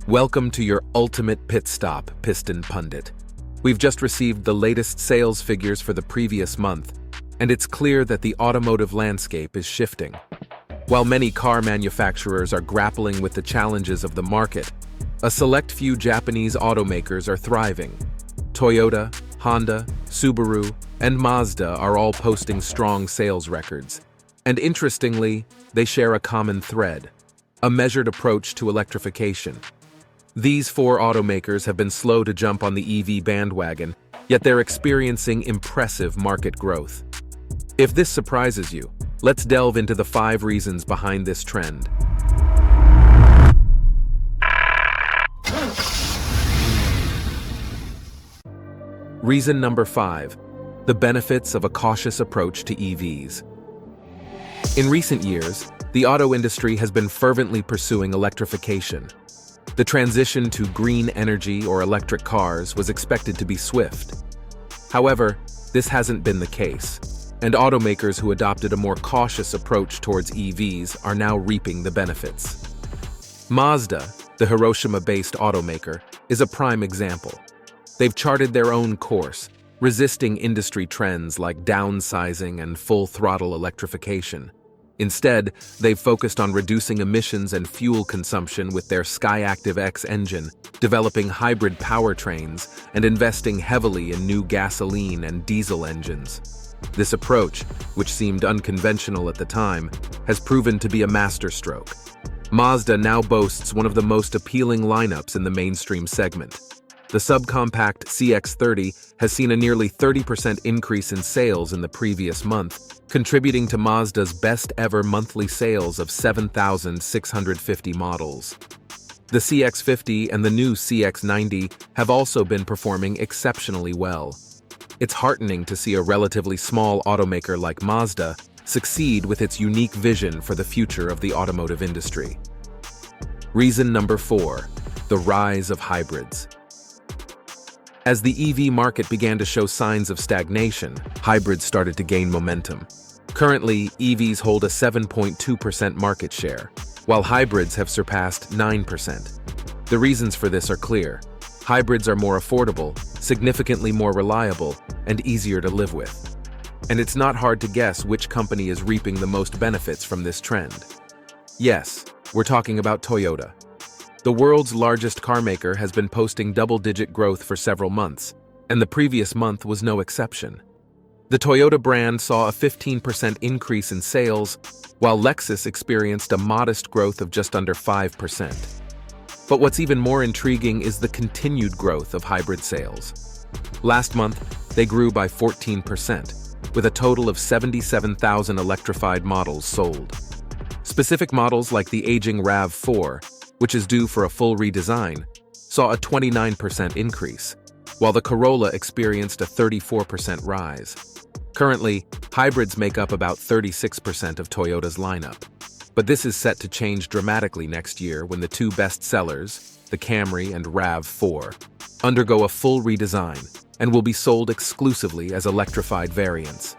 Welcome to your ultimate pit stop, Piston Pundit. We've just received the latest sales figures for the previous month, and it's clear that the automotive landscape is shifting. While many car manufacturers are grappling with the challenges of the market, a select few Japanese automakers are thriving. Toyota, Honda, Subaru, and Mazda are all posting strong sales records. And interestingly, they share a common thread: a measured approach to electrification. These four automakers have been slow to jump on the EV bandwagon, yet they're experiencing impressive market growth. If this surprises you, let's delve into the 5 reasons behind this trend. Reason number 5: the benefits of a cautious approach to EVs. In recent years, the auto industry has been fervently pursuing electrification. The transition to green energy or electric cars was expected to be swift. However, this hasn't been the case, and automakers who adopted a more cautious approach towards EVs are now reaping the benefits. Mazda, the Hiroshima-based automaker, is a prime example. They've charted their own course, resisting industry trends like downsizing and full-throttle electrification. Instead, they've focused on reducing emissions and fuel consumption with their Skyactiv X engine, developing hybrid powertrains, and investing heavily in new gasoline and diesel engines. This approach, which seemed unconventional at the time, has proven to be a masterstroke. Mazda now boasts one of the most appealing lineups in the mainstream segment. The subcompact CX-30 has seen a nearly 30% increase in sales in the previous month, contributing to Mazda's best-ever monthly sales of 7,650 models. The CX-50 and the new CX-90 have also been performing exceptionally well. It's heartening to see a relatively small automaker like Mazda succeed with its unique vision for the future of the automotive industry. Reason number 4: the rise of hybrids. As the EV market began to show signs of stagnation, hybrids started to gain momentum. Currently, EVs hold a 7.2% market share, while hybrids have surpassed 9%. The reasons for this are clear. Hybrids are more affordable, significantly more reliable, and easier to live with. And it's not hard to guess which company is reaping the most benefits from this trend. Yes, we're talking about Toyota. The world's largest carmaker has been posting double-digit growth for several months, and the previous month was no exception. The Toyota brand saw a 15% increase in sales, while Lexus experienced a modest growth of just under 5%. But what's even more intriguing is the continued growth of hybrid sales. Last month, they grew by 14%, with a total of 77,000 electrified models sold. Specific models like the aging RAV4, which is due for a full redesign, saw a 29% increase, while the Corolla experienced a 34% rise. Currently, hybrids make up about 36% of Toyota's lineup, but this is set to change dramatically next year when the two best sellers, the Camry and RAV4, undergo a full redesign and will be sold exclusively as electrified variants.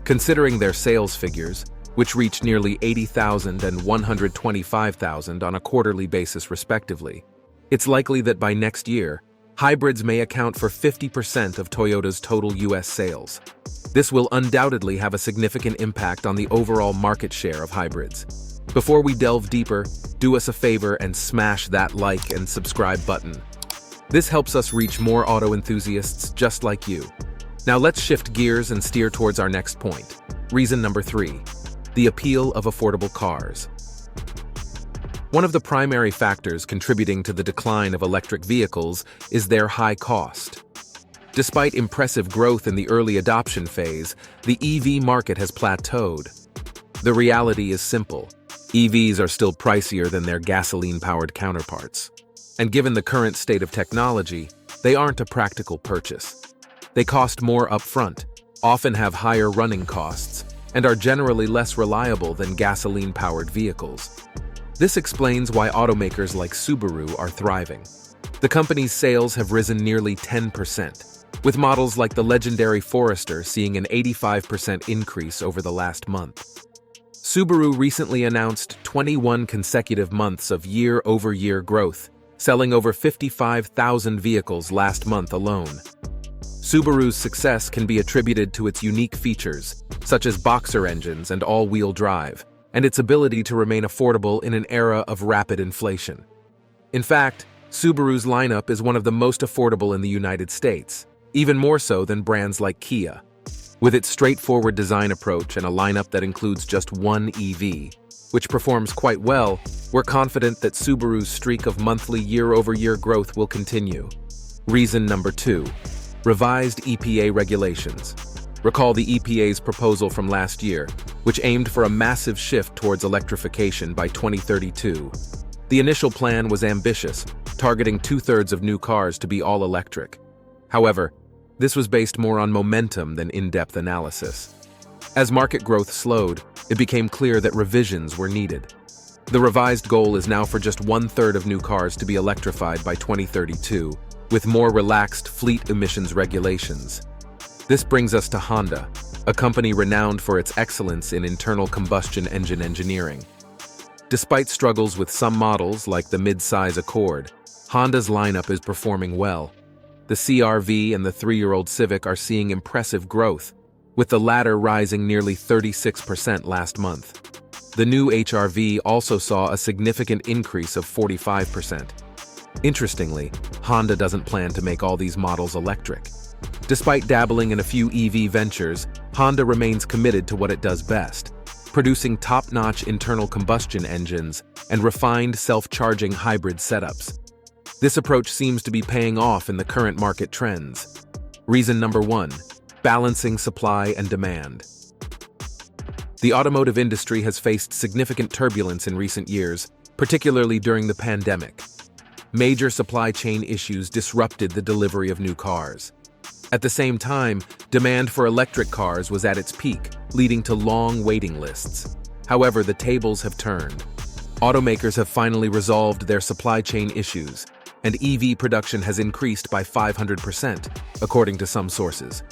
Considering their sales figures, which reached nearly 80,000 and 125,000 on a quarterly basis respectively, it's likely that by next year, hybrids may account for 50% of Toyota's total US sales. This will undoubtedly have a significant impact on the overall market share of hybrids. Before we delve deeper, do us a favor and smash that like and subscribe button. This helps us reach more auto enthusiasts just like you. Now let's shift gears and steer towards our next point. Reason number 3: the appeal of affordable cars. One of the primary factors contributing to the decline of electric vehicles is their high cost. Despite impressive growth in the early adoption phase, the EV market has plateaued. The reality is simple: EVs are still pricier than their gasoline-powered counterparts. And given the current state of technology, they aren't a practical purchase. They cost more upfront, often have higher running costs, and are generally less reliable than gasoline-powered vehicles. This explains why automakers like Subaru are thriving. The company's sales have risen nearly 10%, with models like the legendary Forester seeing an 85% increase over the last month. Subaru recently announced 21 consecutive months of year-over-year growth, selling over 55,000 vehicles last month alone. Subaru's success can be attributed to its unique features, such as boxer engines and all-wheel drive, and its ability to remain affordable in an era of rapid inflation. In fact, Subaru's lineup is one of the most affordable in the United States, even more so than brands like Kia. With its straightforward design approach and a lineup that includes just one EV, which performs quite well, we're confident that Subaru's streak of monthly year-over-year growth will continue. Reason number 2. Revised EPA regulations. Recall the EPA's proposal from last year, which aimed for a massive shift towards electrification by 2032. The initial plan was ambitious, targeting 2/3 of new cars to be all electric. However, this was based more on momentum than in-depth analysis. As market growth slowed, it became clear that revisions were needed. The revised goal is now for just 1/3 of new cars to be electrified by 2032, with more relaxed fleet emissions regulations. This brings us to Honda, a company renowned for its excellence in internal combustion engine engineering. Despite struggles with some models like the mid-size Accord, Honda's lineup is performing well. The CR-V and the 3-year-old Civic are seeing impressive growth, with the latter rising nearly 36% last month. The new HR-V also saw a significant increase of 45%. Interestingly, Honda doesn't plan to make all these models electric. Despite dabbling in a few EV ventures, Honda remains committed to what it does best, producing top-notch internal combustion engines and refined self-charging hybrid setups. This approach seems to be paying off in the current market trends. Reason number 1. Balancing supply and demand. The automotive industry has faced significant turbulence in recent years, particularly during the pandemic. Major supply chain issues disrupted the delivery of new cars. At the same time, demand for electric cars was at its peak, leading to long waiting lists. However, the tables have turned. Automakers have finally resolved their supply chain issues, and EV production has increased by 500%, according to some sources.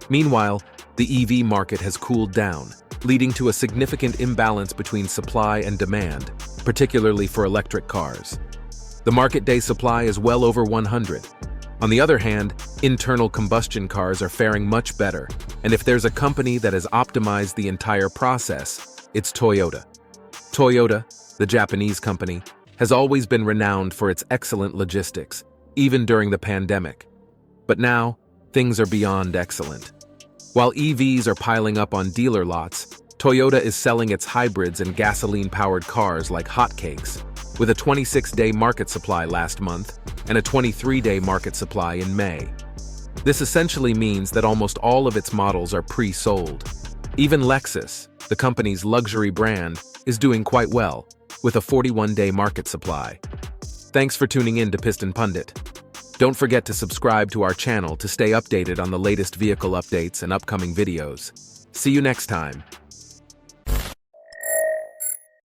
Meanwhile, the EV market has cooled down, leading to a significant imbalance between supply and demand, particularly for electric cars. The market day supply is well over 100. On the other hand, internal combustion cars are faring much better, and if there's a company that has optimized the entire process, it's Toyota. Toyota, the Japanese company, has always been renowned for its excellent logistics, even during the pandemic. But now, things are beyond excellent. While EVs are piling up on dealer lots, Toyota is selling its hybrids and gasoline-powered cars like hotcakes, with a 26-day market supply last month and a 23-day market supply in May. This essentially means that almost all of its models are pre-sold. Even Lexus, the company's luxury brand, is doing quite well, with a 41-day market supply. Thanks for tuning in to Piston Pundit. Don't forget to subscribe to our channel to stay updated on the latest vehicle updates and upcoming videos. See you next time.